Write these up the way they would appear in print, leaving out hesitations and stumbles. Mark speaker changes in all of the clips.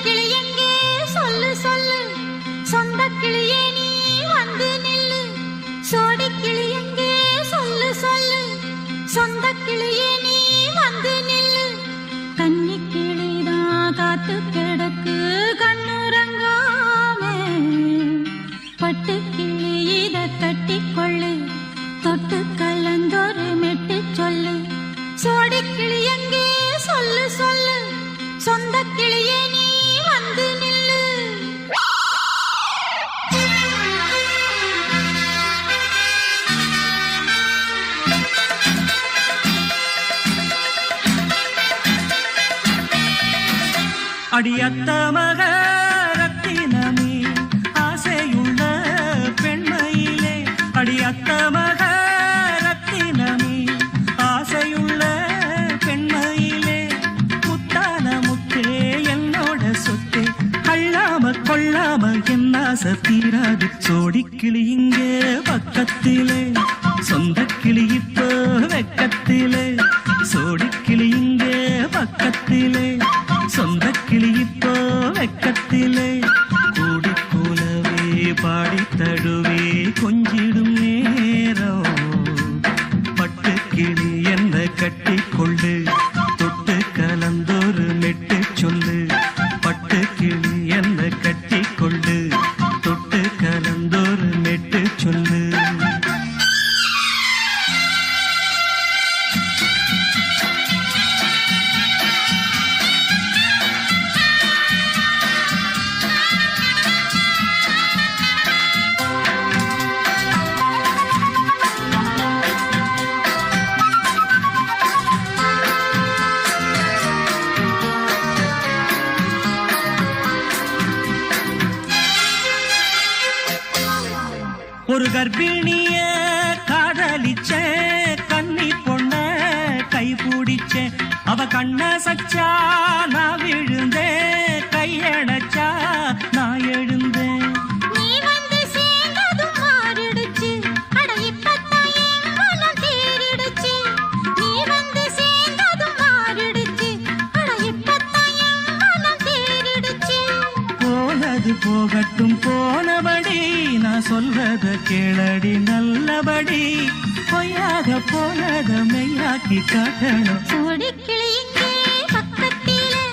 Speaker 1: கிளி எங்கே சொல்லு சொல்லு, சொந்த கிளியே நீ வந்து நில்லு. சோடி கிளி எங்கே சொல்லு சொல்லு, சொந்த கிளியே நீ வந்து நில்லு. கன்னி கிளிதான் காத்து கிடக்கு கண்ணுறங்காமே, பட்டு கிளி இத கட்டிக்கொள்ளு, தொட்டு கலந்தொரு மெட்டு சொல்லு. சோடி கிளி எங்கே சொல்லு சொல்லு, சொந்த கிளியே நீ வந்து நில்லு.
Speaker 2: அடியத்த மக ரத்தினமே ஆசையுள்ள பெண்மையிலே, அடியத்த மக ரத்தினமே ஆசையுள்ள பெண்மையிலே, முத்தான முத்தே என்னோட சொத்தே, அள்ளாம கொள்ளாம என்ன சத்தீராது. சோடி கிளி இங்கே பக்கத்திலே, சொந்த கிளி இப்போ வெக்கத்திலே. சோடி கிளி இங்கே பக்கத்திலே, சொந்த கிளி இப்போ வெக்கத்திலே. கூடி கூலவே பாடி தழுவே கொஞ்சிடும் நேரம், பட்டு கிளி என்ன கட்டி கொள்ளு, தொட்டு கலந்தொரு மெட்டு சொல்லு. பட்டு கிளி என்ன கட்டி கொள்ளு, தொட்டு கலந்தொரு மெட்டு சொல்லு. ஒரு கர்ப்பிணிய காதலிச்ச கன்னி பொண்ண கை பிடிச்ச, அவ கண்ண சச்சா நான் விழுந்தேன், கையடைச்சா நான் எழுந்தேன்.
Speaker 1: நீ வந்து சேர்ந்ததும் மாறிடுச்சு, அட இப்பத்தான் என் மனம் தேறிடுச்சு. நீ வந்து சேர்ந்ததும் மாறிடுச்சு, அட இப்பத்தான் என் மனம் தேறிடுச்சு.
Speaker 2: போனது போகட்டும் போனபடி, நான் சொல்றத கேளடி நல்லபடி, பொய்யாக போனத மெய்யாக்கி காட்டணும்.
Speaker 1: சோடி கிளி இங்கே பக்கத்திலே,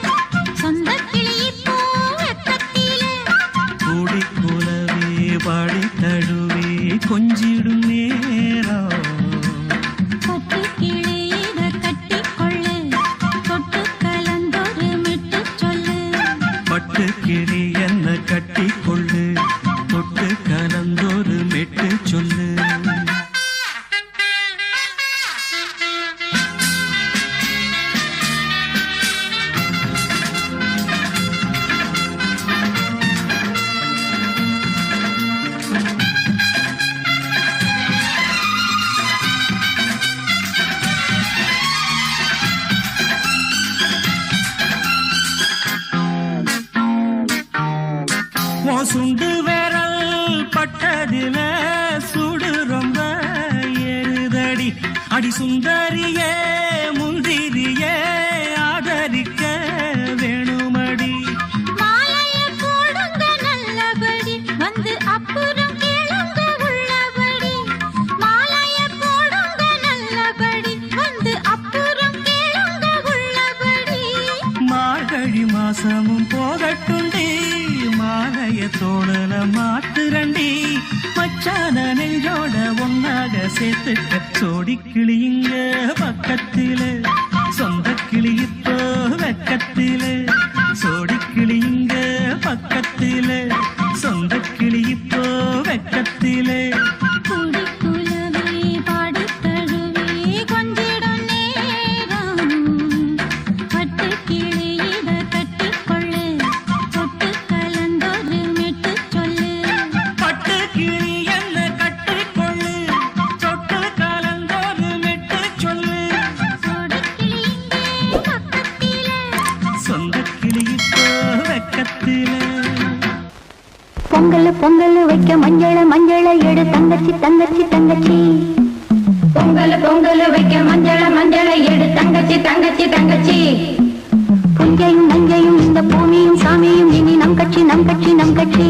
Speaker 1: சொந்த கிளி இப்போ வெக்கத்திலே.
Speaker 2: கூடி கூலவே பாடி தழுவே கொஞ்சிடும் நேரம்,
Speaker 1: பட்டு கிளி இத கட்டிக்கொள்ளு, தொட்டு கலந்தொரு மெட்டு சொல்லு.
Speaker 2: பட்டு கிளி என்ன கட்டி கொள்ளு, தொட்டு கலந்தொரு மெட்டு சொல்லு. சுண்டு விரல் பட்டதில சுடு ரொம்ப ஏறுதடி, அடி சுந்தரியே முந்திரியே ஆதரிக்க வேணுமடி.
Speaker 1: மாலைய போடுங்க நல்லபடி, வந்து அப்புறம் கேளுங்க உள்ளபடி. மாலைய போடுங்க நல்லபடி, வந்து அப்புறம் கேளுங்க உள்ளபடி.
Speaker 2: மார்கழி மாசமும் போகட்டுண்டி, மாலைய தோழல மாத்துரண்டி, மச்சான நெஞ்சோட ஒன்னாக சேர்த்துக்க. சோடி கிளி இங்க பக்கத்திலே, சொந்த கிளி இப்போ வெக்கத்திலே. சோடி கிளி இங்க பக்கத்திலே, சொந்த கிளி இப்போ வெக்கத்திலே.
Speaker 1: கூடி குலவே பாடி தழுவே கொஞ்சிடும் நேரம், பட்டு கிளி இத கட்டிக்கொள்ளு, தொட்டு கலந்தொரு மெட்டு சொல்லு.
Speaker 2: பட்டு கிளி என்ன கட்டிக்கொள்ளு, தொட்டு கலந்தொரு மெட்டு சொல்லு.
Speaker 1: சோடி கிளி இங்கே பக்கத்திலே,
Speaker 2: சொந்த கிளி இப்போ வெக்கத்திலே.
Speaker 3: பொங்கல் பொங்கல் வைக்க மஞ்சள மஞ்சள எடு தங்கச்சி தங்கச்சி தங்கச்சி. பொங்கல் பொங்கல் வைக்க மஞ்சள மஞ்சள எடு தங்கச்சி தங்கச்சி தங்கச்சி. புஞ்சையும் நஞ்சையும் இந்த பூமியும் சாமியும் நம் கட்சி நம் கட்சி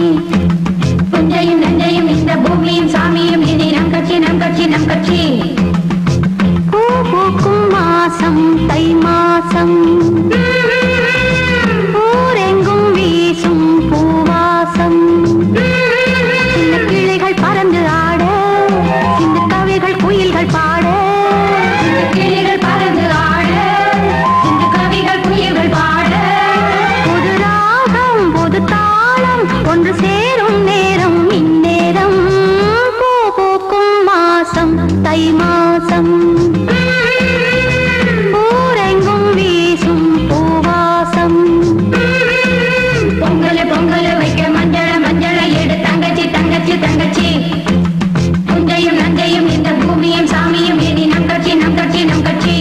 Speaker 3: புஞ்சையும் நஞ்சையும் இந்த பூமியும் சாமியும் இனி நம் கட்சி நம் கட்சி நம் கட்சி பூ பூக்கும் மாசம் தை மாசம் ஊரெங்கும் வீசும் பூவாசம் சின்ன கிளிகள் பறந்து ஆட சின்ன கவிகள் குயில்கள் பாட சின்ன கிளிகள் பறந்து ஆட சின்ன கவிகள் குயில்கள் பாட புது ராகம் புது தாளம் ஒன்று சேரும் நேரம் இந்நேரம் பூ பூக்கும் மாசம் தை மாசம் ஊரெங்கும் வீசும் பூவாசம் பொங்கல் பொங்கல் வைக்க மஞ்சள மஞ்சள எடு தங்கச்சி தங்கச்சி தங்கச்சி புஞ்சையும் நஞ்சையும் இந்த பூமியும் சாமியும் இனி நம் கட்சி நம் கட்சி நம் கட்சி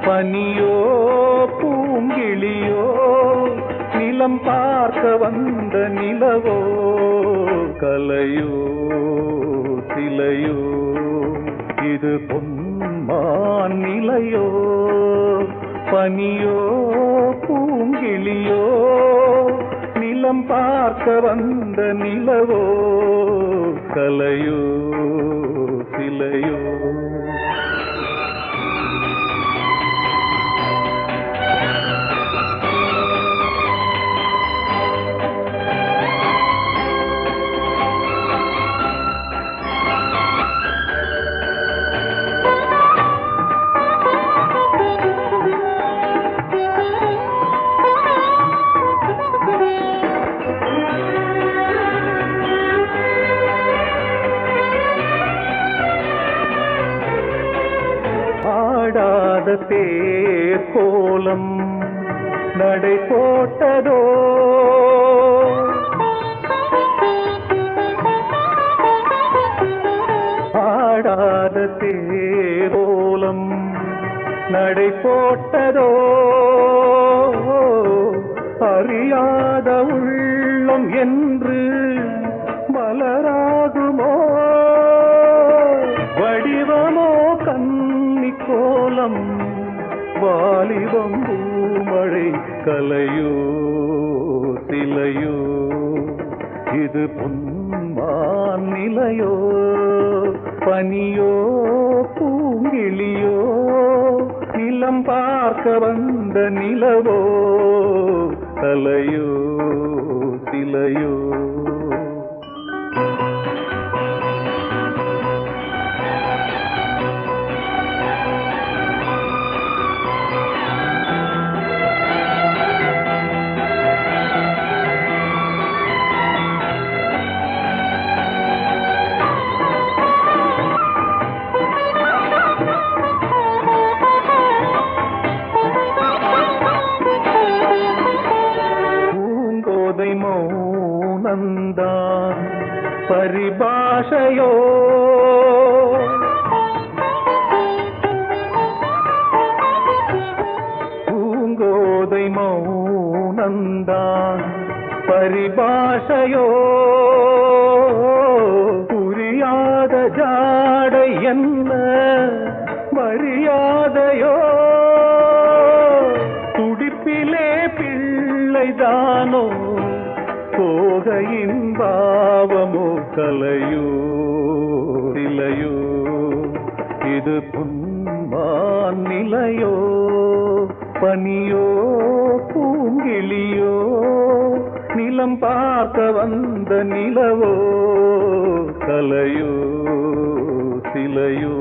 Speaker 4: பனியோ பூங்கிளியோ நிலம் பார்க்க வந்த நிலவோ கலையோ சிலையோ இது பொன்மான் நிலையோ பனியோ பூங்கிளியோ நிலம் பார்க்க வந்த நிலவோ கலையோ சிலையோ தேர் கோலம் நடை போட்டதோ ஆடாத தேர் கோலம் நடை போட்டதோ அறியாத உள்ளம் என்று மலராகுமோ வடிவமோ கன்னி கோலம் வாலிபம் பூமழை கலையோ சிலையோ இது பொன்மான் நிலையோ பனியோ பூங்கிளியோ நிலம் பார்க்க வந்த நிலவோ கலையோ சிலையோ மௌனந்தான் பரிபாஷையோ பூங்கோதை மௌனந்தான் பரிபாஷையோ புரியாத ஜாடை என்ன மரியாதையோ துடிப்பிலே பிள்ளைதானோ கோகையின் பாவமோ கலையோ சிலையோ இது பொன்மான் நிலையோ பனியோ பூங்கிளியோ நிலம் பார்க்க வந்த நிலவோ கலையோ சிலையோ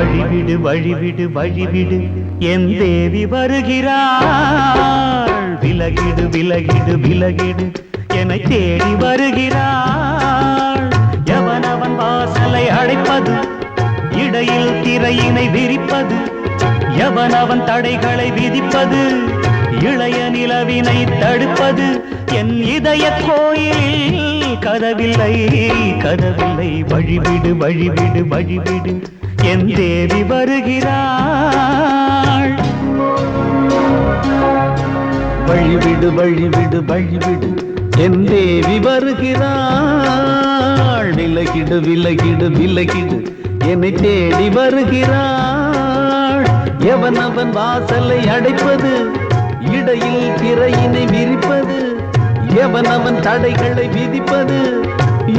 Speaker 2: வழிவிடு வழிவிடு வழிவிடு என் தேவி வருகிறாள் விலகிடு விலகிடு விலகிடு என்னை தேடி வருகிறாள் எவனவன் வாசலை அடைப்பது இடையில் திரையினை விரிப்பது எவனவன் தடைகளை விதிப்பது இளைய நிலவினை தடுப்பது என் இதய கோயிலில் கதவில்லை கதவில்லை வழிவிடு வழிவிடு வழிவிடு என் தேவி வருகிறாள்
Speaker 4: வழிவிடு வழிவிடு வழிவிடு என் தேவி வருகிறாள் விலகிடு விலகிடு விலகிடு என்னை தேடி வருகிறாள் எவனவன் வாசலை அடைப்பது இடையில் திரையினை விரிப்பது எவனவன் தடைகளை விதிப்பது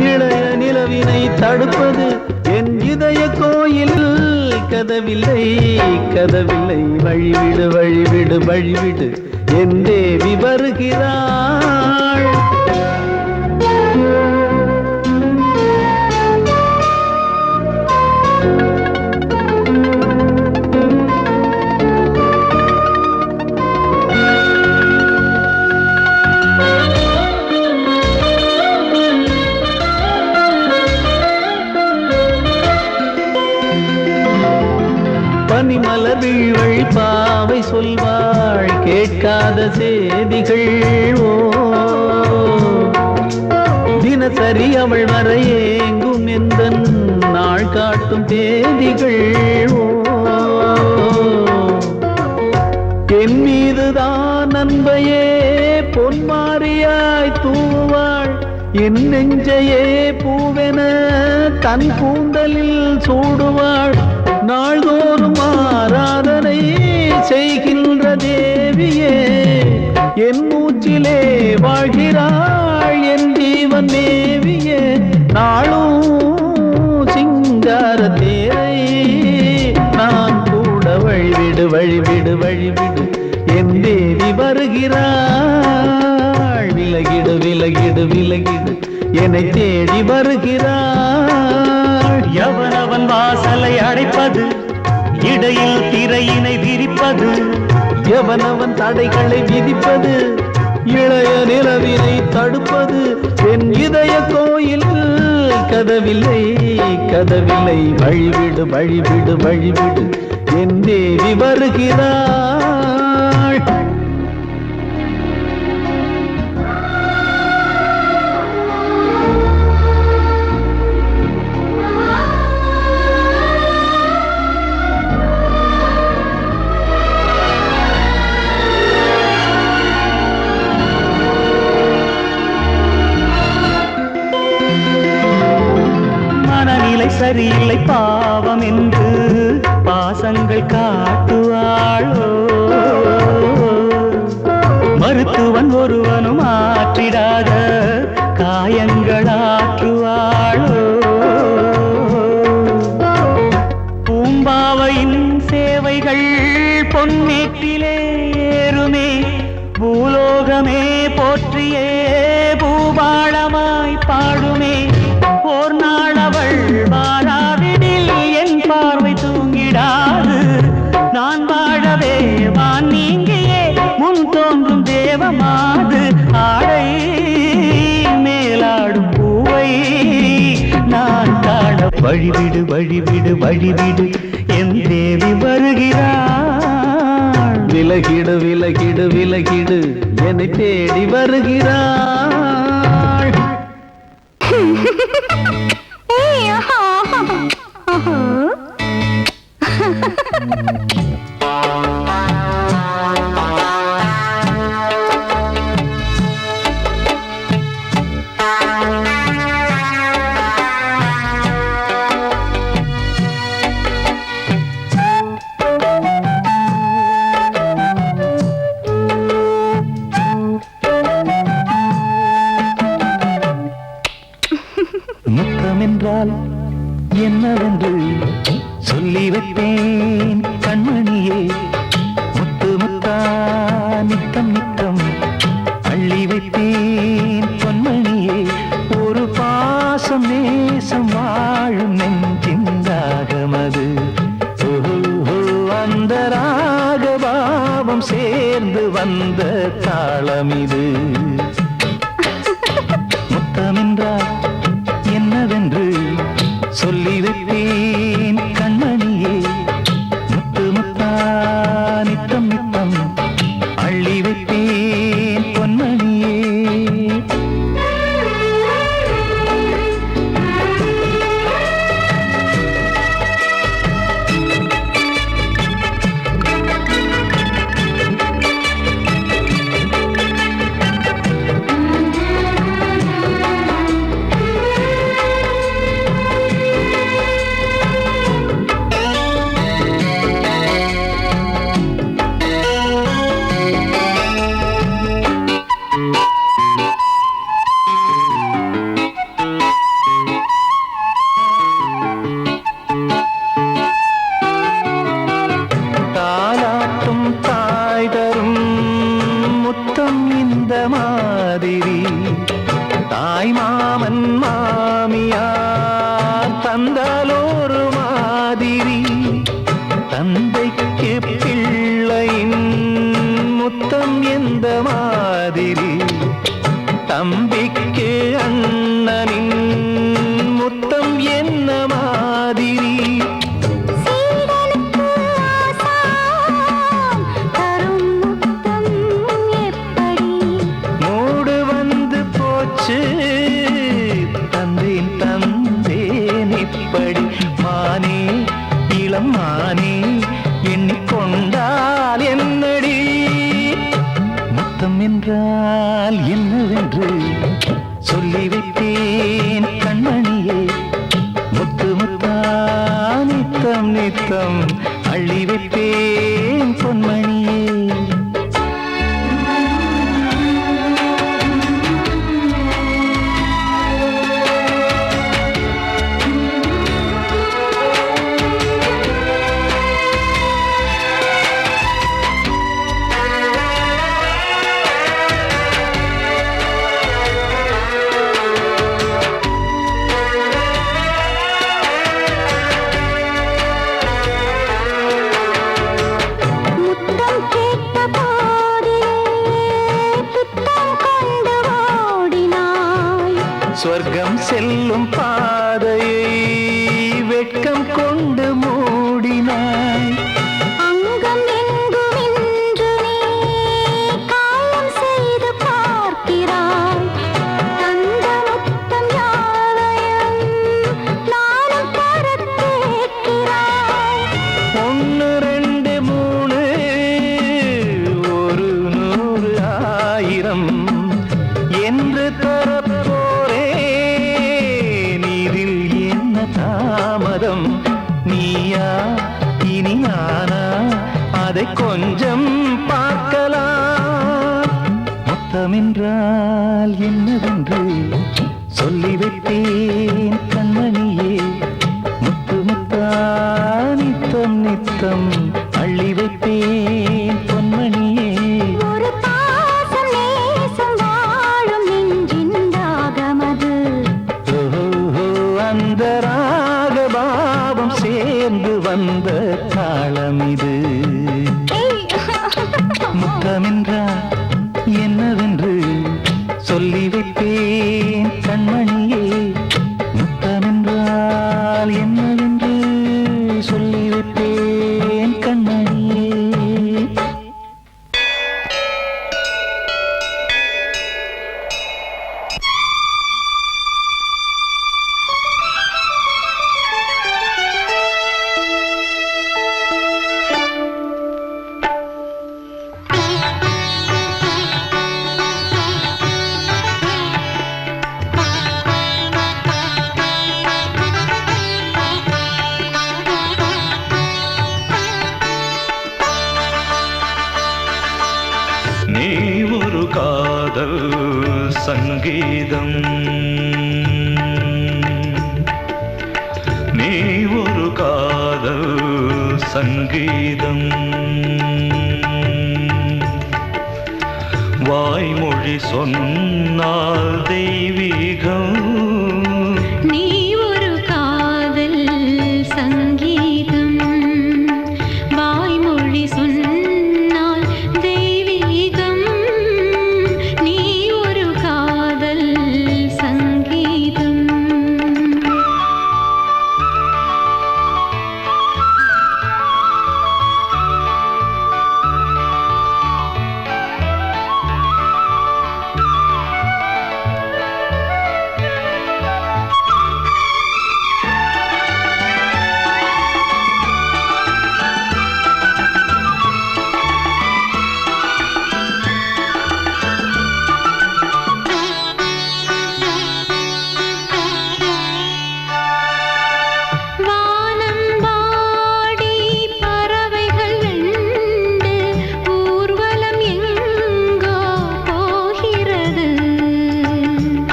Speaker 4: இளைய நிலவினை தடுப்பது என் இதய கோயில் கதவில்லை கதவில்லை வழிவிடு வழிவிடு வழிவிடு என் தேவி வருகிறாள் கேட்காத செய்திகள் ஓ தினசரி அவள் வர ஏங்கும் எந்த நாள் காட்டும் தேதிகள் ஓ என் மீதுதான் அன்பையே பொன்மாரியாய் தூவாள் என் நெஞ்சையே பூவென தன் கூந்தலில் சூடுவாள் நாள்தோறும் ஆராதனை செய்கின்ற தேவியே என் மூச்சிலே வாழ்கிறாள் என் ஜீவன் தேவியே நாளும் சிங்கார தேரை நான் கூட வழிவிடு வழிவிடு வழிவிடு என் தேவி வருகிறாள் விலகிடு விலகிடு விலகிடு என்னை தேடி வருகிறாள்
Speaker 2: எவனவன் வாசலை அடைப்பது இடையில் திரையினை விரிப்பது
Speaker 4: எவனவன் தடைகளை விதிப்பது இளைய நிலவினை தடுப்பது என் இதய கோயில் கதவில்லை கதவில்லை வழிவிடு வழிவிடு வழிவிடு என் தேவி வருகிறாள்
Speaker 2: சரியில்லை பாவம் என்று பாசங்கள் காட்டுவாளோ மருத்துவன் ஒருவனும் ஆற்றிடாத காயங்களாற்றுவாளோ பூம்பாவையின் சேவைகள் பொன்னேற்றிலே ஏறுமே பூலோகமே போற்றியே பூபாளமாய் பாடுமே ஓர் நாள் அவள் வாராவிடில் என் பார்வை தூங்கிடாது நான் வாழவே வான் நீங்கியே முன் தோன்றும் தேவமாது ஆடை மேலாடும் பூவை நான் காண வழிவிடு வழிவிடு வழிவிடு என் தேவி வருகிறாள்
Speaker 4: விலகிடு விலகிடு விலகிடு என்னை தேடி வருகிறாள்
Speaker 2: முத்தமென்றால் என்னவென்று சொல்லி வைப்பேன் கண்மணியே முத்து முத்தா நித்தம் நித்தம் அள்ளி வைப்பேன் பொன்மணியே ஒரு பாசம் நேசம் வாழும் நெஞ்சின்றாகமது அந்த ராகபாவம் சேர்ந்து வந்த தாளமிது முத்தமென்றால் என்னவென்று சொல்லி வைப்பேன் கண்மணியே முத்து முத்தா நித்தம் நித்தம் அள்ளி வைப்பேன் பொன்மணியே தாய் மாமன் மாமியார் தந்தாலோரு மாதிரி தந்தைக்கு பிள்ளையின் முத்தம் எந்த மாதிரி தம்பிக்கு அண்ணனின் முத்தம் என்ன மாதிரி
Speaker 3: சீடனுக்கு ஆசான் தரும் முத்தம்
Speaker 2: என்றால் என்னவென்று சொல்லி வைத்தேன் கண்மணியே. முத்து முத்தா நித்தம் நித்தம் அள்ளி வைத்தேன் பொன்மணியே. சொர்க்கம் செல்லும் பாதையை வெட்கம் கொண்டு மூடினாய்.
Speaker 3: அங்கம் எங்கும் இன்று நீ காயம் செய்து பார்க்கிறாய். தந்த முத்தம் யாவையும் நானும் தரக் கேட்கிறாய்.
Speaker 2: 1 2 3 ஒரு 100 1000 என்று தரப்போரே. நீரில் என்ன தாமதம்? நீயா இனி நானா? அதை கொஞ்சம் பார்க்கலாம். மொத்தமென்றால் என்னவென்று சொல்லி வைத்தேன் கண்மணியே. முத்து முத்தா நித்தம் நித்தம் அள்ளி வைத்தேன் பொன்மணியே.
Speaker 3: ஒரு பாசம் நேசம் வாழும் நெஞ்சின் தாகமது.
Speaker 2: ஓஹோ, அந்த ராகபாவம் சேர்ந்து வந்த தாளம் இது. முத்தமென்றால் என்னவென்று சொல்லி வைத்தேன் கண்மணியே. முத்தமென்றால் என்னவென்று சொல்லி வைத்தேன் கண்மணியே.
Speaker 4: நீ ஒரு காதல் சங்கீதம், நீ ஒரு காதல் சங்கீதம். வாய்மொழி சொன்னால் தெய்வீகம்.
Speaker 1: நீ ஒரு காதல் சங்கீதம், வாய்மொழி சொன்னால் தெய்வீகம். நீ ஒரு காதல் சங்கீதம்.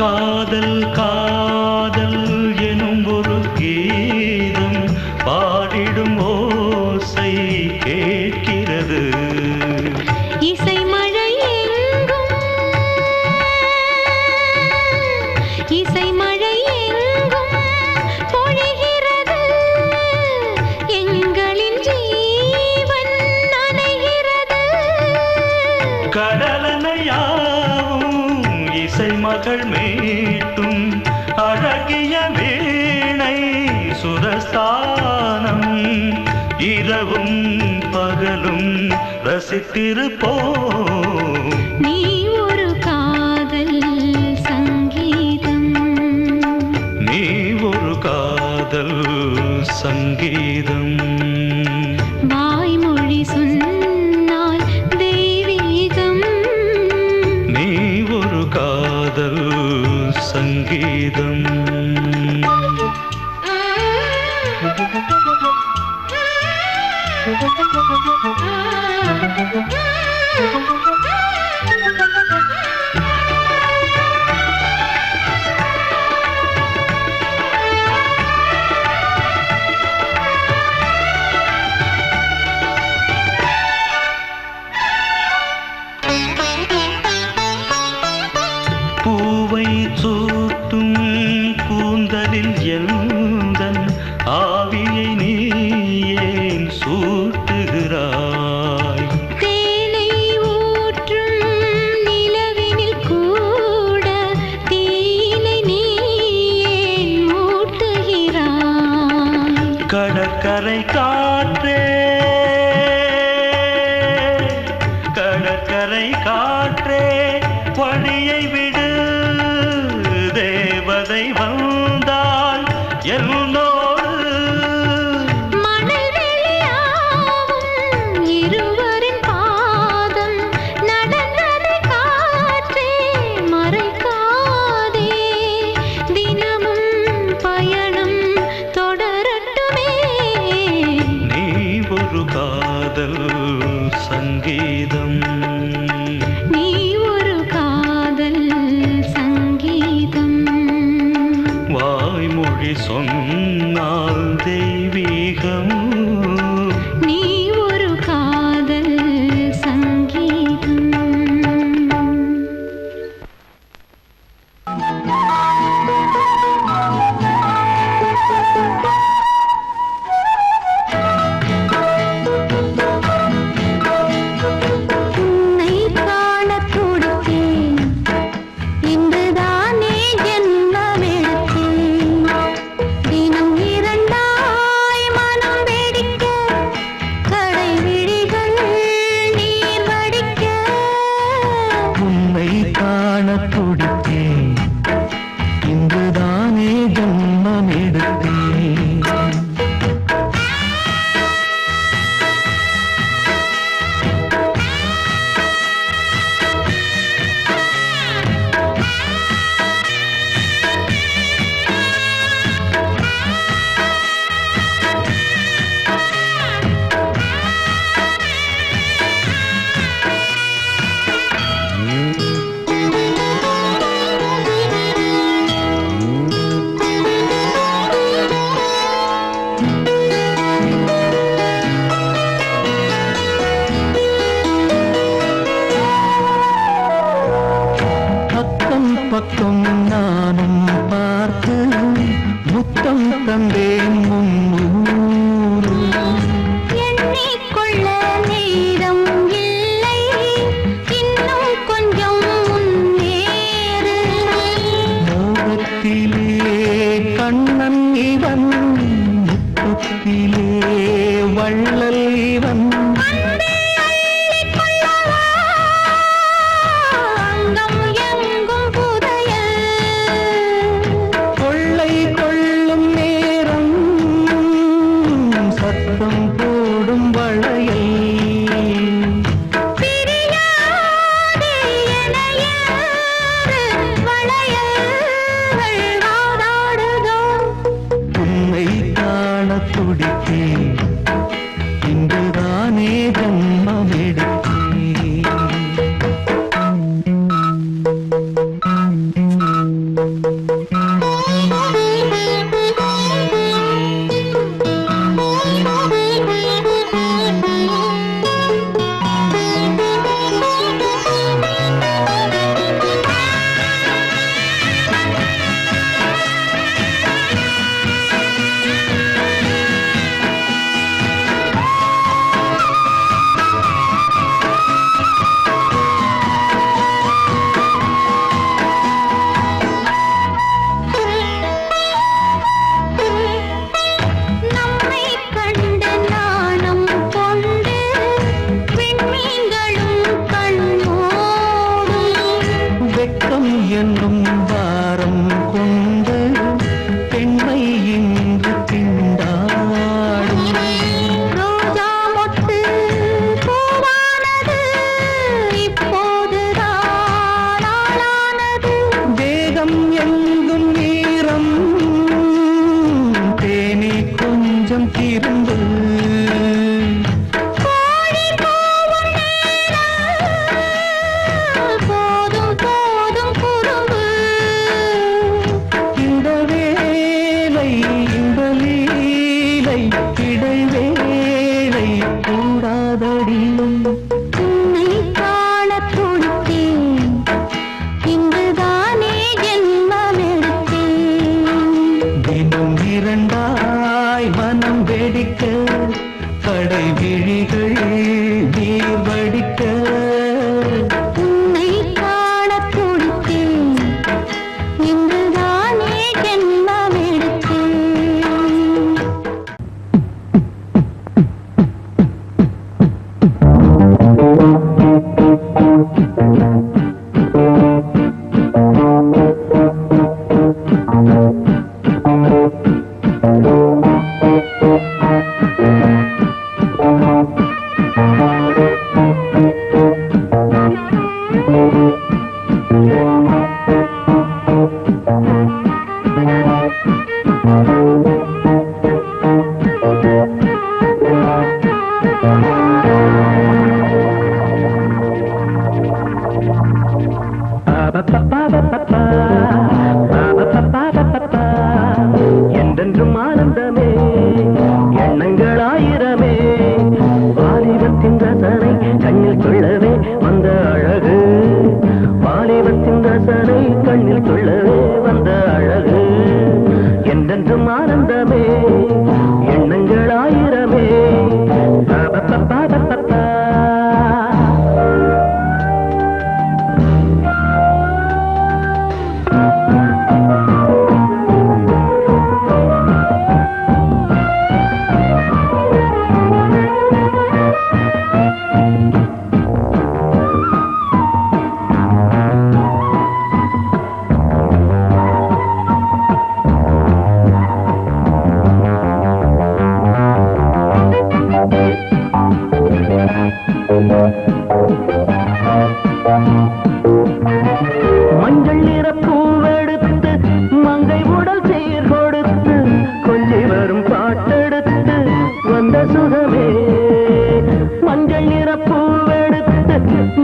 Speaker 4: காதல் காதல் எனும் ஒரு கீதம் பாடிடும் ஓசை கேட்கிறது.
Speaker 1: இசை மழை எங்கும், இசை மழை எங்கும் பொழிகிறது. எங்களின் ஜீவன் நனைகிறது.
Speaker 4: கடலனையாவும் இசை மகள் மீட்டும் அழகிய வீணை சுரஸ்தானம். இரவும் பகலும் ரசித்திருப்போம்.
Speaker 1: நீ ஒரு காதல் சங்கீதம்,
Speaker 4: நீ ஒரு காதல் சங்கீதம்.
Speaker 1: வாய்மொழி சொன்னால் தெய்வீகம்.
Speaker 4: நீ
Speaker 2: சங்கீதம். பூவை சூட்டும் கூந்தலில் எந்தன் ஆவியை நீ ஏன் சூட்டுகிறாய்?
Speaker 1: தேனை ஊற்றும் நிலவினில் கூட தீனை நீ ஏன் மூட்டுகிறாய்?
Speaker 2: கடற்கரை காற்றே, கடற்கரை காற்றே வழியை விடு, தேவதை வந்தால் என்னோடு.
Speaker 1: மணல் வெளியாகும் இருவரின் பாதம் நடந்ததை காற்றே மறைக்காதே. தினமும் பயணம் தொடரட்டுமே.
Speaker 2: நீ ஒரு காதல் சங்கீதம்.
Speaker 1: நீ ஒரு காதல் சங்கீதம்.
Speaker 2: வாய்மொழி சொன்னால் தெய்வீகம்.
Speaker 1: நீ ஒரு காதல் சங்கீதம். உன்னை காணத் துடித்தேன், இன்றுதானே ஜென்மமெடுத்தேன். தினம் இரண்டாய் மனம் வெடிக்க, கடை விழிகள் நீர் வடிக்க.
Speaker 4: உன்னை காண துடித்தேன், இன்றுதானே ஜன்மம் எடுத்தேன். பக்கம் பக்கம் நானும் பார்த்து முத்தம் தந்தேன் முன்னூறு.
Speaker 1: எண்ணிக்கொள்ள நேரம் இல்லை, இன்னும் கொஞ்சம் முன்னேறு.
Speaker 4: மோகத்திலே கண்ணன் இவன், முத்தத்திலே வள்ளல் இவன்.
Speaker 1: அன்பே அள்ளிக் கொள்ளவா, அங்கம் எங்கும் புதையல்.
Speaker 4: கொள்ளை கொள்ளும் நேரம், சத்தம் போடும் வளையல்.
Speaker 1: பிரியாதே எனையாறு, வளையல்கள் வாதாடுதோ.
Speaker 4: உன்னை காண துடித்தேன், இன்றுதானே ஜன்மம் எடுத்தேன்.
Speaker 1: நம்மை கண்டு நாணம் கொண்டு விண்மீன்களும் கண்மூடும்.
Speaker 4: வெட்கம் என்னும் பாரம் கொண்டு பெண்மை இன்று திண்டாடும்.
Speaker 1: ரோஜா மொட்டு பூவானது, இப்போதுதான் ஆளானது.
Speaker 4: வேகம் எங்கும் என்றென்றும் ஆனந்தமே எண்ணங்கள் ஆயிரமே வாலிபத்தின் ரசனை கண்ணில் கொள்ளவே வந்த அழகு வாலிபத்தின் ரசனை கண்ணில் கொள்ளவே வந்த அழகு என்றென்றும் ஆனந்தமே எண்ணங்கள் ஆயிரமே மஞ்சள் நிற பூவெடுத்து மங்கை உடல் சீர் கொடுத்து கொஞ்சி வரும் பாட்டெடுத்து வந்த சுகமே மஞ்சள் நிற பூவெடுத்து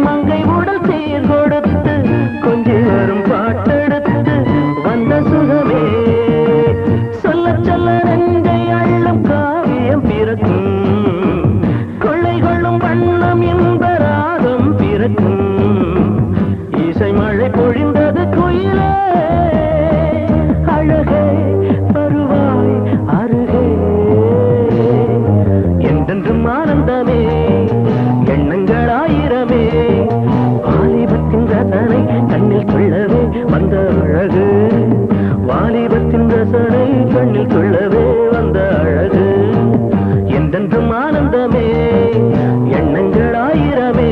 Speaker 4: மங்கை உடல் சீர் கொடுத்து கொஞ்சி வரும் பாட்டெடுத்து வந்த சுகமே சொல்ல சொல்ல நெஞ்சை அள்ளும் காவியம் பிறக்கும் கொள்ளை கொள்ளும் வண்ணம் என்ப ராகம் பிறக்கும் இசை மழை பொழிந்தது குயிலே அழகே வருவாய் அருகே என்றென்றும் ஆனந்தமே எண்ணங்கள் ஆயிரமே வாலிபத்தின் ரசனை கண்ணில் கொள்ளவே வந்த அழகு வாலிபத்தின் ரசனை கண்ணில் கொள்ளவே வந்த அழகு என்றென்றும் ஆனந்தமே எண்ணங்கள் ஆயிரமே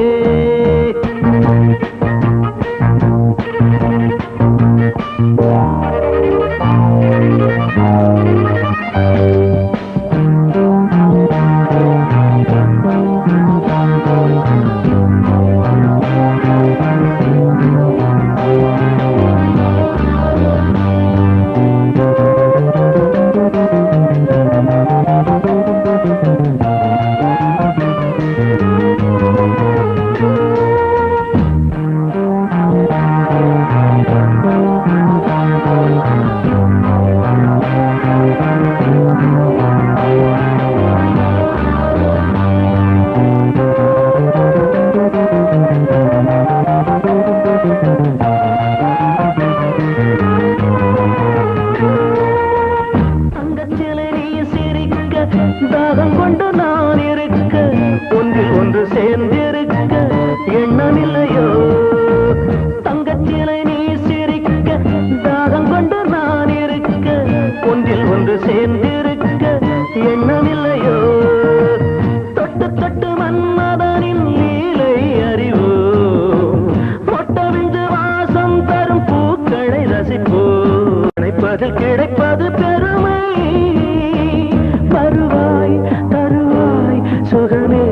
Speaker 4: தாகம் கொண்டு நான் இருக்க ஒன்றில் ஒன்று சேர்ந்திருக்க எண்ணமில்லையோ தங்கச்சிலை நீ சிரிக்க தாகம் கொண்டு நான் இருக்க ஒன்றில் ஒன்று சேர்ந்திருக்க எண்ணமில்லையோ தொட்டு தொட்டு மன்மதனின் லீலை அறிவோ மொட்டவிழ்ந்து வாசம் தரும் பூக்களை ரசிப்போ நினைப்பதில் கிடைப்பது பெருமை வருவாய் தருவாய் சுகமே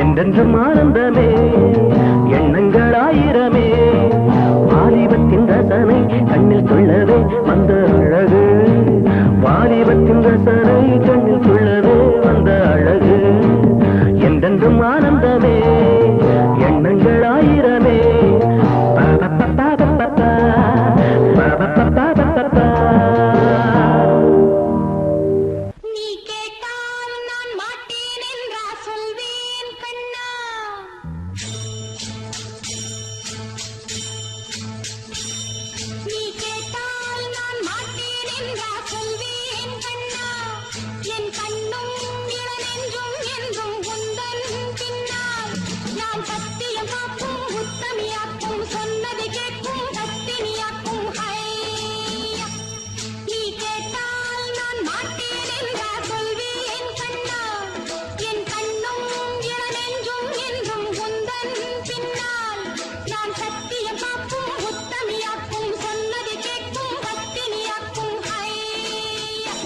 Speaker 4: என்றென்றும் ஆனந்தமே எண்ணங்கள் ஆயிரமே வாலிபத்தின் ரசனை கண்ணில் கொள்ளவே வந்த அழகு வாலிபத்தின் ரசனை கண்ணில் கொள்ளவே வந்த அழகு என்றென்றும் ஆனந்தமே எண்ணங்கள் ஆயிரமே
Speaker 1: நீ கேட்டால் நான் மாட்டேன் என்றா சொல்வேன் கண்ணா நீ கேட்டால் நான் மாட்டேன் என்றா சொல்வேன் கண்ணா என் கண்ணும் இளநெஞ்சும் என்றும் உந்தன் பின்னால் நான் சத்தியம் காக்கும் உத்தமியாக்கும் சொன்னது கேட்கும் பத்தினியாக்கும் ஹையா நீ கேட்டால் நான் மாட்டேன் என்றா சொல்வேன் கண்ணா என் கண்ணும் இளநெஞ்சும் என்றும் உந்தன் பின்னால் நான் சத்தியம் காக்கும் உத்தமியாக்கும் சொன்னது கேட்கும் பத்தினியாக்கும் ஹையா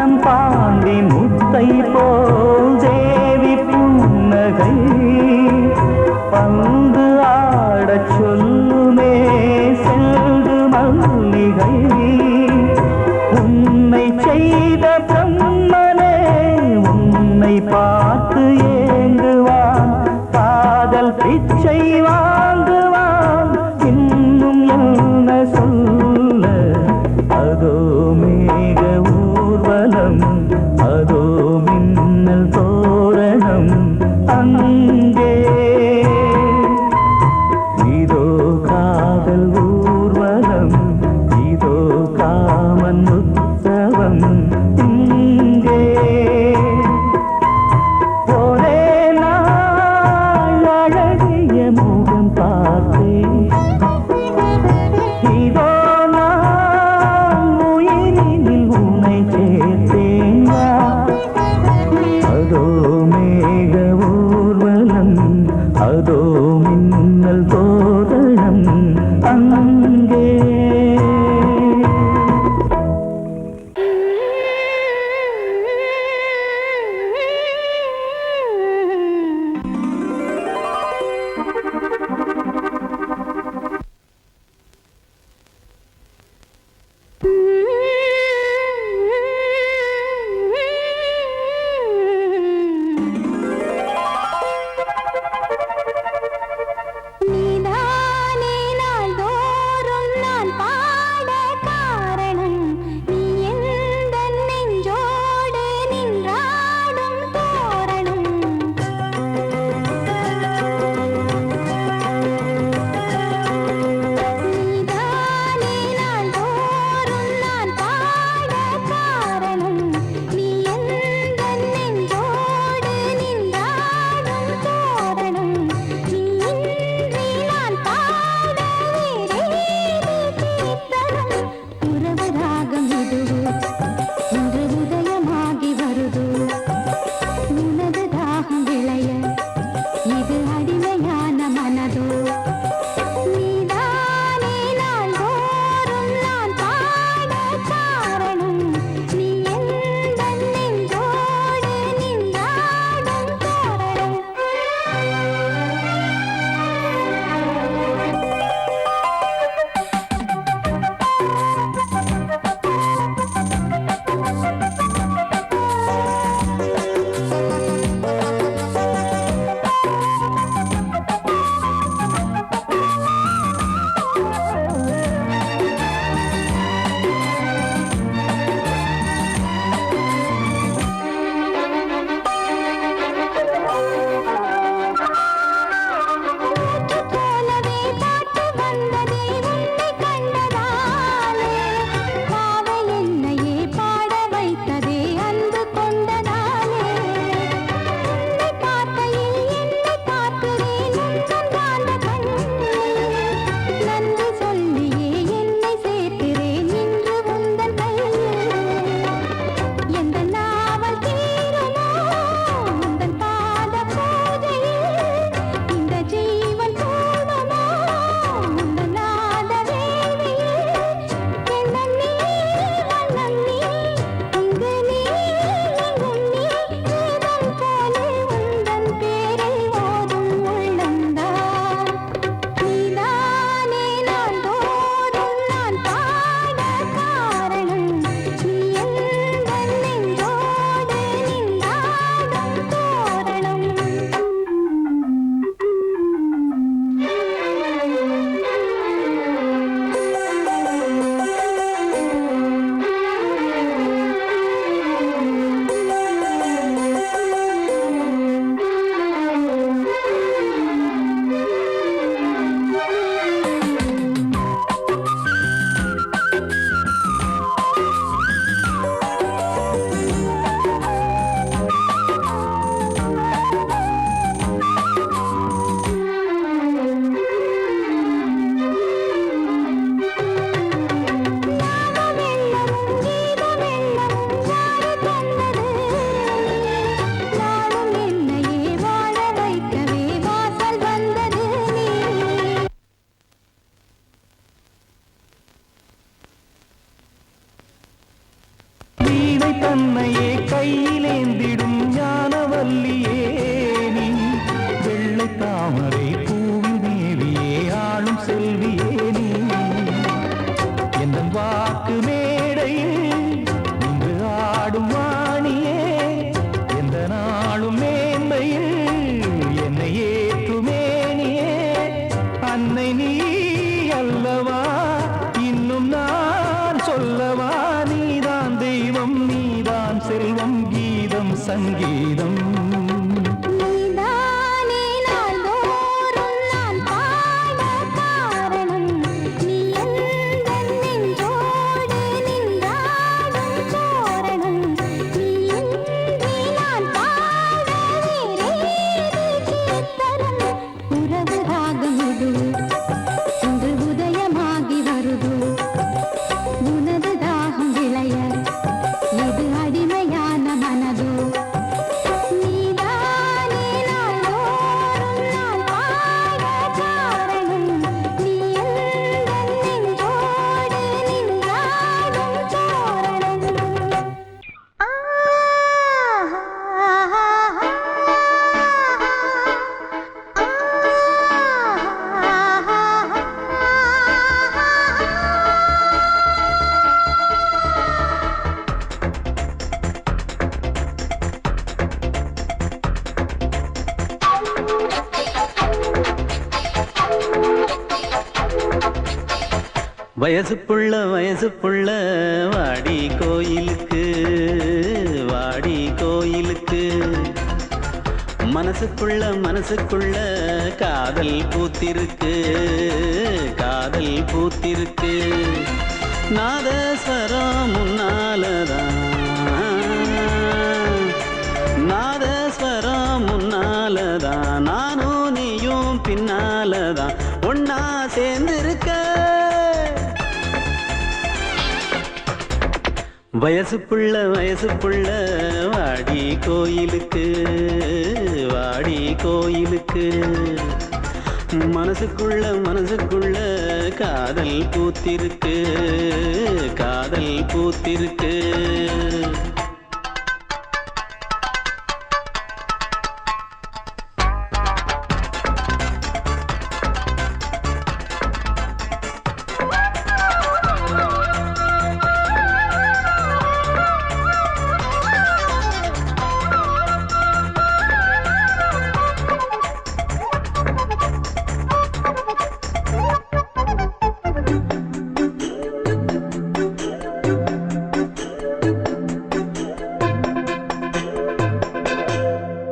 Speaker 2: முத்தம் பாண்டி முத்தை போல் தேவி புன்னகை பந்து ஆடச் சொல்லுமே செல்கு மல்லிகை உன்னை செய்த பிரம்மனே உன்னை பார்த்து ஏங்குவான் காதல் பிச்சை வாங்குவான் இன்னும் என்ன சொல்ல அதோ மேக ஊர்வலம் அதோ மின்னல் தோரணம் அங்கே இதோ காதல் ஊர்வலம் இதோ காமன் உற்சவம் இங்கே ஒரே நாள் அழகிய முகம் பார்த்தேன் இதோ நான் உயிரினில் உன்னை சேர்த்தேன்
Speaker 4: செல்வம் கீதம் சங்கீதம்
Speaker 3: நீதானே நாள்தோறும் நான் பாட காரணம் நீ எந்தன் நெஞ்சோடு நின்றாடும் தோரணம் நீ இன்றி நான் பாட வேறேது கீர்த்தனம் உறவு ராகம் இது இன்று உதயமாகி வருது உனது தாகம் விளைய இது அடிமையான மனதோ நீதானே நாள்தோறும் நான் பாட காரணம் நீ எந்தன் நெஞ்சோடு நின்றாடும் தோரணம்
Speaker 4: வயசு புள்ள வாடி கோயிலுக்கு மனசுக்குள்ள காதல் பூத்திருக்கு நாதஸ்வரம் முன்னாலதான் நானும் நீயும் பின்னாலதான் ஒன்னா சேர்ந்திருக்க வயசு புள்ள வாடி கோயிலுக்கு மனசுக்குள்ள காதல் பூத்திருக்கு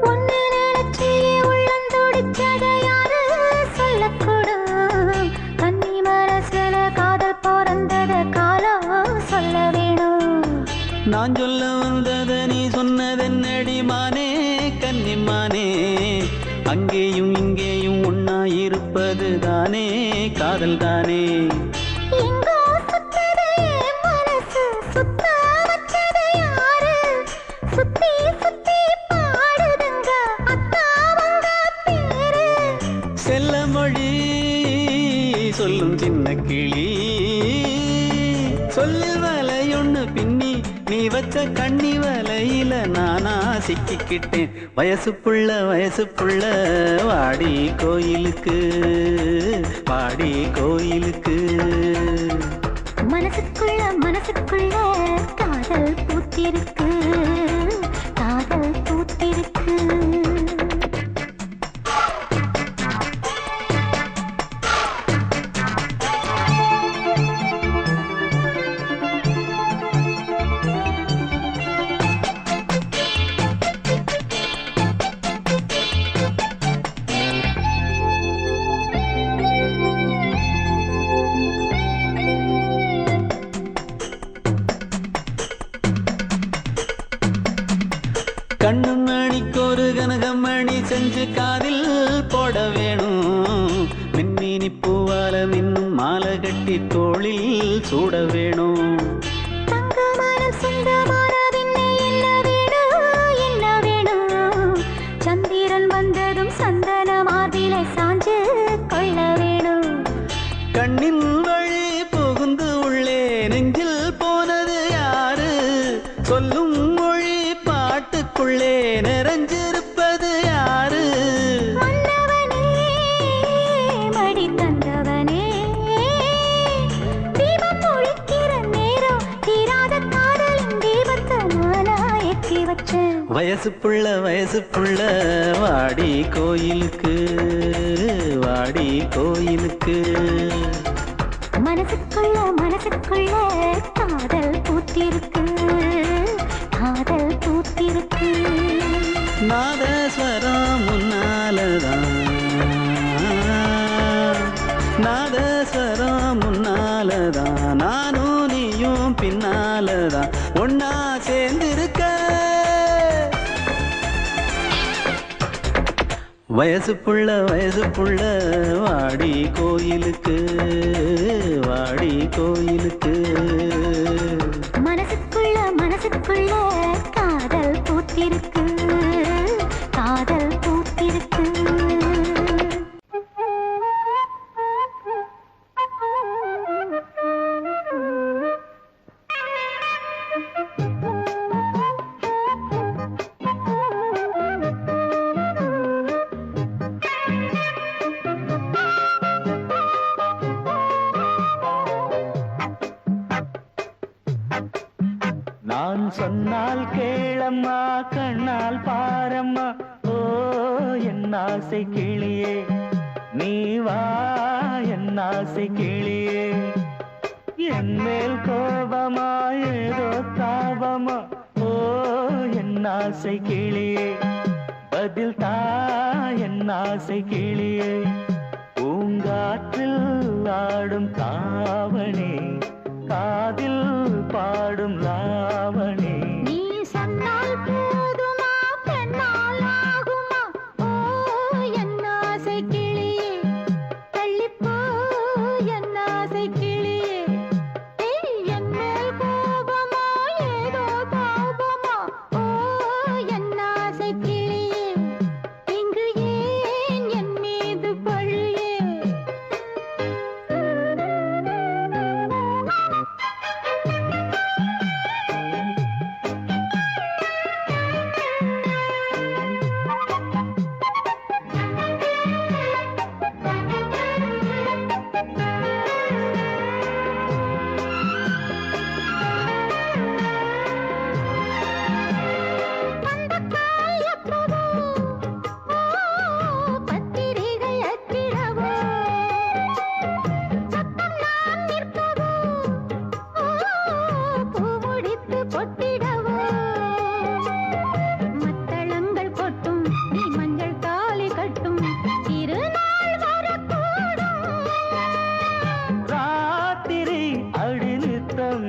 Speaker 3: ஒன்னு நினைச்சி உள்ளந்தோடிச்சதை யாரு சொல்லக்கூடும் கன்னி மனசுல காதல் பிறந்தத காலம் சொல்ல வேணும்
Speaker 4: நான் சொல்ல வந்தத நீ சொன்னதென்னடி மானே கன்னிமானே அங்கேயும் இங்கேயும் ஒன்னா இருப்பது தானே காதல் தானே
Speaker 3: எங்கோ சுத்தது என் மனசு சுத்த வச்சது யாரு சுத்தி சுத்தி பாடுதுங்க அத்தாவங்க பேரு
Speaker 4: செல்ல மொழி சொல்லும் சின்ன கிளி சொல்லில் வலையொன்னு பின்னி நீ வச்ச கண்ணி வலையில நானா சிக்கிக்கிட்டேன் வயசு புள்ள வாடி கோயிலுக்கு
Speaker 3: மனசுக்குள்ள காதல் பூத்திருக்கு
Speaker 4: கண்ணு மணிக்கொரு கனகமணி செஞ்சு காதில் போட வேணும் மின்மினி பூவால மின்னும் மாலை கட்டி தோளில் சூட வேணும்
Speaker 3: தங்கமனம் சொந்தமானதின்னை என்ன வேணும் சந்திரன் வந்ததும் சந்தன மார்பிலை சாஞ்சு கொள்ள வேணும்
Speaker 4: கண்ணின் வழி புகுந்து உள்ளே நெஞ்சில் போனது யாரு சொல்லும் மொழி பாட்டுக்குள்ளே நிறைஞ்சிருப்பது யாரு
Speaker 3: மன்னவனே மடி தந்தவனே தீபம் ஒழிக்கிற நேரம் தீராத காதலின் தீபத்தை நானா ஏற்றி வச்சேன்
Speaker 4: வயசு புள்ள வாடி கோயிலுக்கு
Speaker 3: மனசுக்குள்ள காதல் பூத்திருக்கு பூத்திருக்கு.
Speaker 4: நாதஸ்வரம் முன்னாலதான், நாதஸ்வரம் முன்னாலதான், நானும் நீயும் பின்னாலதான் ஒன்னா சேர்ந்திருக்க. வயசு புள்ள வாடி கோயிலுக்கு, வாடி கோயிலுக்கு.
Speaker 3: மனசுக்குள்ள காதல் பூத்திருக்கு, காதல் பூத்திருக்கு.
Speaker 2: நான் சொன்னால் கேளம்மா, கண்ணால் பாரம்மா, ஓ என் ஆசை கிளியே, நீ வா என் ஆசை கிளியே. என் மேல் கோபமா ஏதோ தாபமா, ஓ என் ஆசை கிளியே, பதில் தா என் ஆசை கிளியே. பூங்காற்றில் ஆடும் தாவணி, காதில் பாடும் லாவணி.
Speaker 3: நீ சொன்னால் போதுமா, பெண்ணால் ஆகுமா, ஓ என் ஆசை கிளியே, தள்ளிப்போ என் ஆசை கிளியே. என் மேல் கோபமா ஏதோ தாபமா, ஓ என் ஆசை கிளியே, இங்கு ஏன் என் மீது பழியே.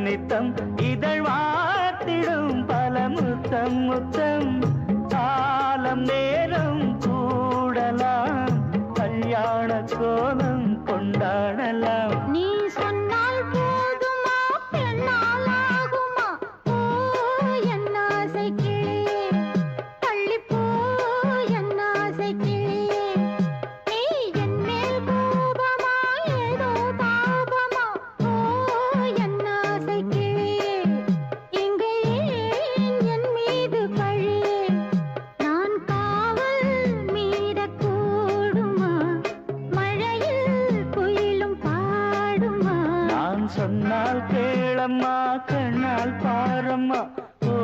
Speaker 2: நித்தம் இதழ் வாத்திடும் பல முத்தம் முத்தம். காலம் நேரம் கூடலாம், கல்யாண கோலம் கொண்டாடலாம்.
Speaker 3: நீ சொன்னால் போதுமா, பெண்ணால் ஆகுமா, ஓ என் ஆசை கிளியே, தள்ளிப்போ என் ஆசை கிளியே. நீ என் மேல் கோபமா ஏதோ தாபமா, ஓ என் ஆசை கிளியே, இங்கே ஏன் என் மீது பழியே. நான் காவல் மீறக்கூடுமா, மழையில் குயிலும் பாடுமா.
Speaker 2: நான் சொன்னால் கேளம்மா, கண்ணால் பாரம்மா, ஓ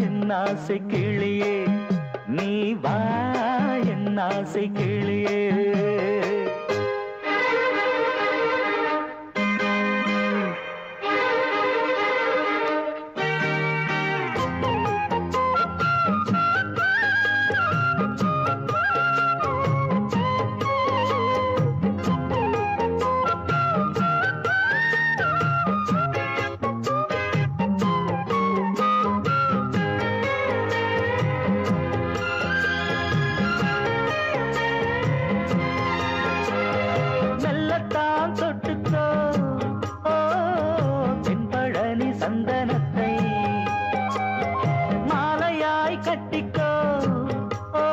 Speaker 2: என் ஆசை கிளியே, நீ வா என் ஆசை கிளியே. மெல்லத்தான் தொட்டுக்கோ, ஓ தென்பழனி சந்தனத்தை மாலையாய் கட்டிக்கோ, ஓ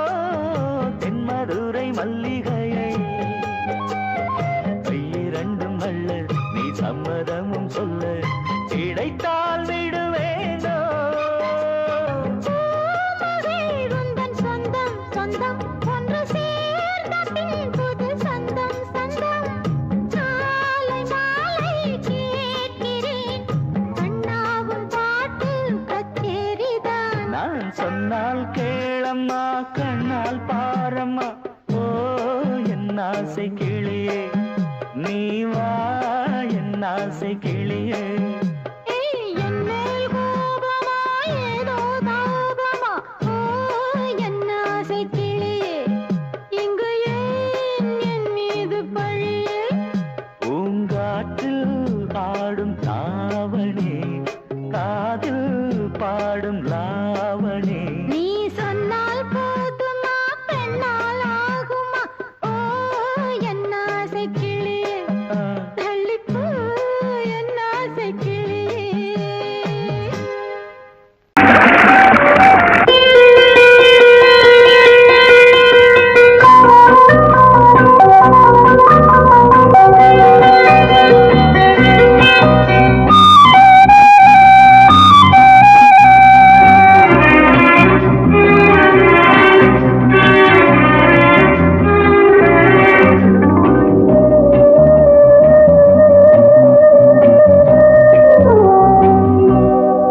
Speaker 2: தென்மதுரை மல்லிகையை. கையிரண்டும் அள்ள நீ சம்மதமும் சொல்ல, கிடைத்தால் விடுவேனோ.
Speaker 3: உந்தன் சொந்தம் சொந்தம் ஒன்று சேர்ந்த பின் புது சொந்தம் சொந்தம். மாலை மாலை கேட்கிறேன், கண்ணாவும் பாட்டு கச்சேரிதான்.
Speaker 2: நான் சொன்னால் கேளம்மா, கண்ணால் பாரம்மா, ஓ என் ஆசை கிளியே, நீ வா என் ஆசை கிளியே.
Speaker 3: என் மேல் கோபமா ஏதோ தாபமா, நீ சொன்னால் போதுமா பெண்ணால் ஆகுமா ஓ என்ன ஆசை கிளியே தள்ளிப்போ என்ன ஆசை கிளியே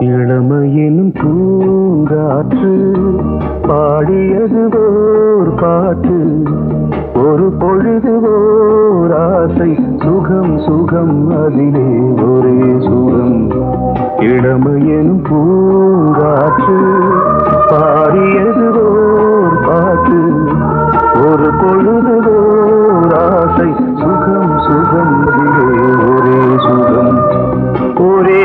Speaker 4: இளமையினும் பூங்காற்று பாடியது ஓர் பாட்டு ஒரு பொழுது ஓர் ஆசை சுகம் சுகம் அதிலே ஒரே சுகம் இளமையினும் பூங்காற்று பாடியது ஓர் பாட்டு ஒரு பொழுது ஓர் ஆசை சுகம் சுகம் அதிலே ஒரே சுகம் ஒரே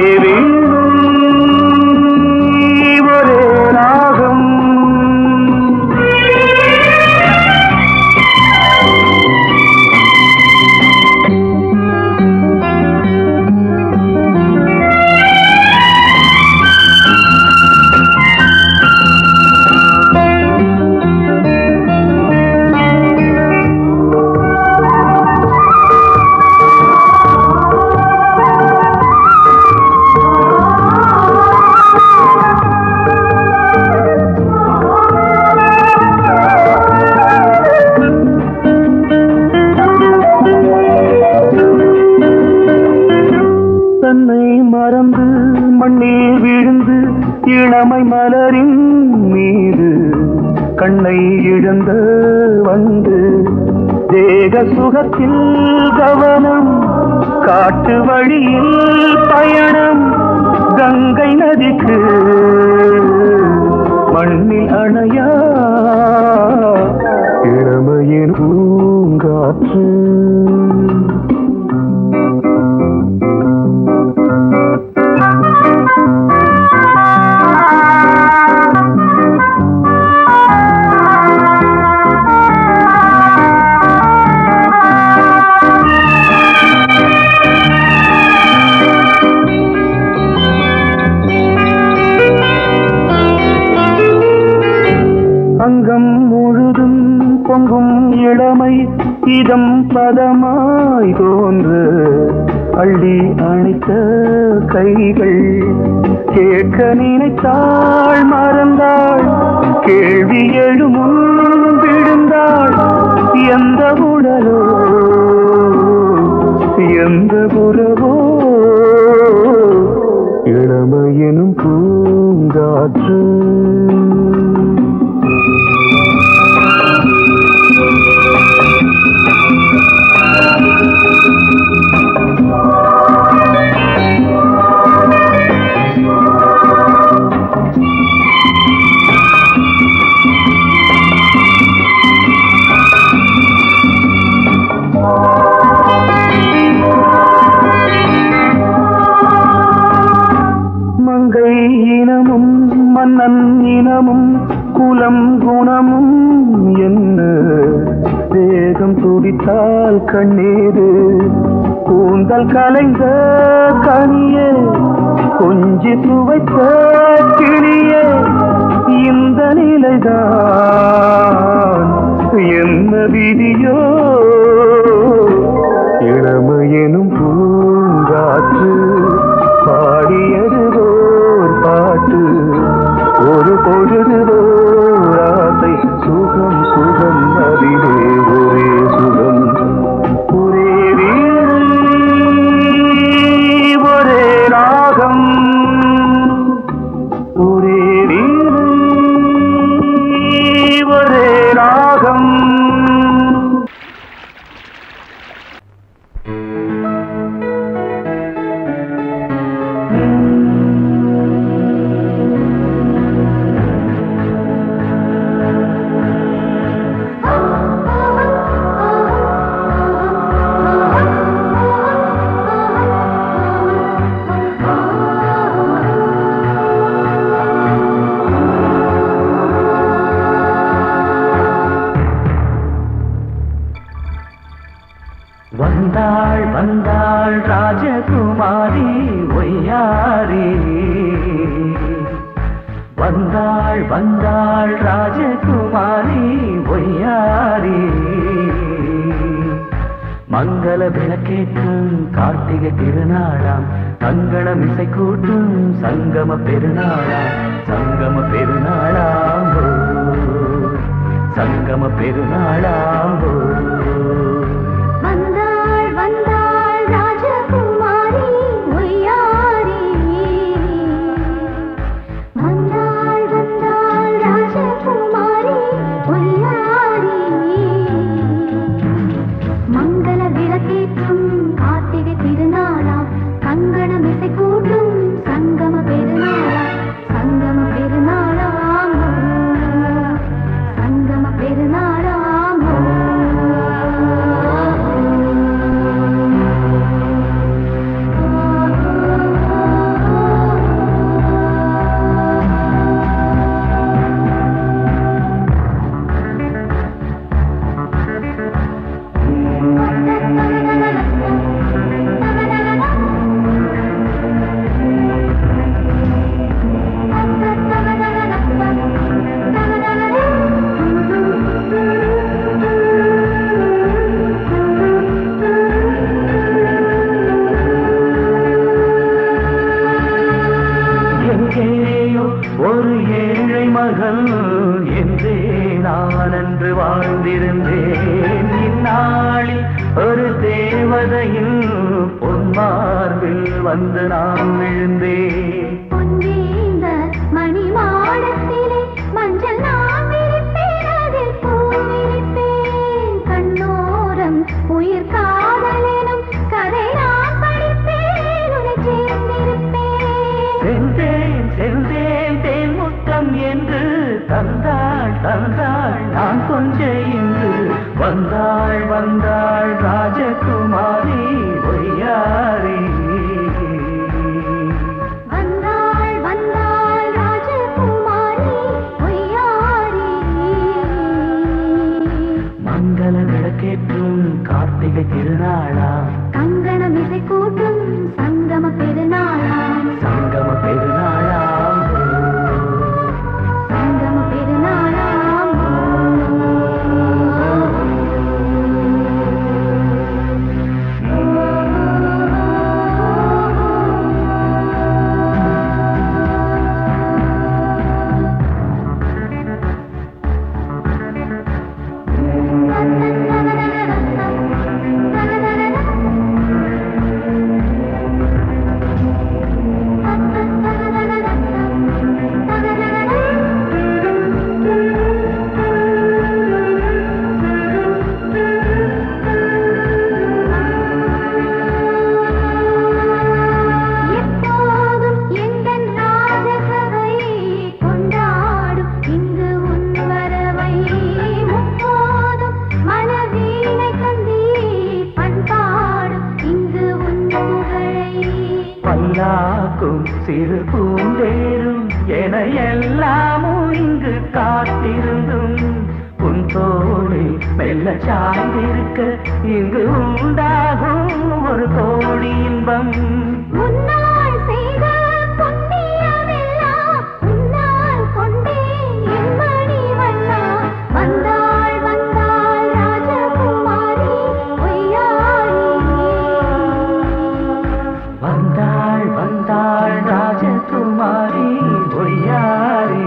Speaker 4: தன்னை மறந்து மண்ணில் விழுந்து இளமை மலரின் மீது கண்ணை இழந்த வந்து தேக சுகத்தில் கவனம் காட்டு வழியில் பயணம் கங்கை நதிக்கு மண்ணில் அணையா இளமையின் பூங்காற்று அங்கம் முழுதும் பொங்கும் இளமை இதம் பதமாய் தோன்று அள்ளி அணைத்த கைகள் கேட்க நினைத்தாள் மறந்தாள் கேள்வி எழுமுன் விழுந்தாள் எந்த உடலோ எந்த புறவோ இளமையினும் பூங்காற்று மங்கை இனமும் மன்னன் இனமும் குலம் குணமும் என்ன வேகம் துடித்தால் கண்ணீரு கூந்தல் கலைந்த கனியே கொஞ்சி துவைத்த கிளியே இந்த நிலைதான் என்ன விதியோ இளமையெனும் பூங்காற்று பாடியது ஓர் பாட்டு ஒரு பொழுது ஓர் ஆசை சுகம் சுகம் அதிலே ஒரே சுகம் ஒரே வீடு ஒரே ராகம் ஒரே வீடு ஒரே ராகம்
Speaker 2: வந்தாள் ராஜகுமாரி ஒய்யாரி வந்தாள் வந்தாள் ராஜகுமாரி ஒய்யாரி மங்கள விளக்கேற்றும் கார்த்திகை திருநாளாம் கங்கணம் இசை கூட்டும் சங்கம பெருநாளாம் சங்கம பெருநாளாம் சங்கம பெருநாளாம்
Speaker 3: வந்தாள் வந்தாள் ராஜகுமாரி ஒய்யாரி வந்தாள் வந்தாள் ராஜகுமாரி ஒய்யாரி மங்கள விளக்கேற்றும் கார்த்திகை திருநாளாம் கங்கணம் இசை கூட்டும் சங்கம பெருநாளாம் சங்கம பெருநாளாம் சங்கம பெருநாளாம்
Speaker 2: எங்கேயோ ஒரு ஏழை மகள் என்றே நான் அன்று வாழ்ந்திருந்தேன் இந்நாளில் ஒரு தேவதையில் பொன்மார்பில் வந்து நான் விழுந்தேன்
Speaker 3: பொன்னேந்த மணி மாடத்திலே மஞ்சள் நான் விரிப்பேன் அதில் பூ விரிப்பேன் கண்ணோரம் உயிர் காதலெனும் கதை நான் படிப்பேன் உன்னை சேர்ந்திருப்பேன்
Speaker 2: சென்றேன் சென்றேன் தேன் முத்தம் என்று தந்தாள் தந்தாள் நான் கொஞ்ச இன்று வந்தாள் வந்தாள் ராஜகுமாரி ஒய்யாரி
Speaker 3: வந்தாள் வந்தாள் ராஜகுமாரி ஒய்யாரி
Speaker 2: மங்கள விளக்கேற்றும் கார்த்திகை திருநாளாம்
Speaker 3: கங்கணம் இசை கூட்டும் சங்கம பெருநாளாம்
Speaker 2: சங்கம பெருநாளாம்
Speaker 3: சங்கம பெருநாளாம் எப்போதும் எந்தன் ராஜசபை கொண்டாடும் இங்கு உன் வரவை முப்போதும் மனவீணை தந்தி பண்பாடும் இங்கு உன் புகழை
Speaker 2: பல்லாக்கும் சிறு பூந்தேரும் என எல்லாமும் இங்கு காத்திருந்தும் உன் தோழி மெல்ல சாய்ந்திருக்க இங்கு உண்டாகும் ஒரு கோடி இன்பம்
Speaker 3: முன்னால் செய்த புண்ணியமெல்லாம் உன்னால் கொண்டேன் என் மணி வண்ணா வந்தாள் வந்தாள் ராஜகுமாரி ஒய்யாரி
Speaker 2: வந்தாள் வந்தாள் ராஜகுமாரி ஒய்யாரி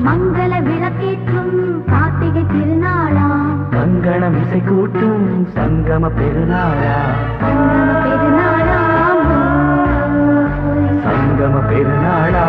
Speaker 3: மங்கள விளக்கேற்றும் கார்த்திகை திருநாளாம்
Speaker 2: கங்கணம் இசை கூட்டும் சங்கம பெருநாளா
Speaker 3: சங்கம பெருநாளாம்
Speaker 2: சங்கம பெருநாளா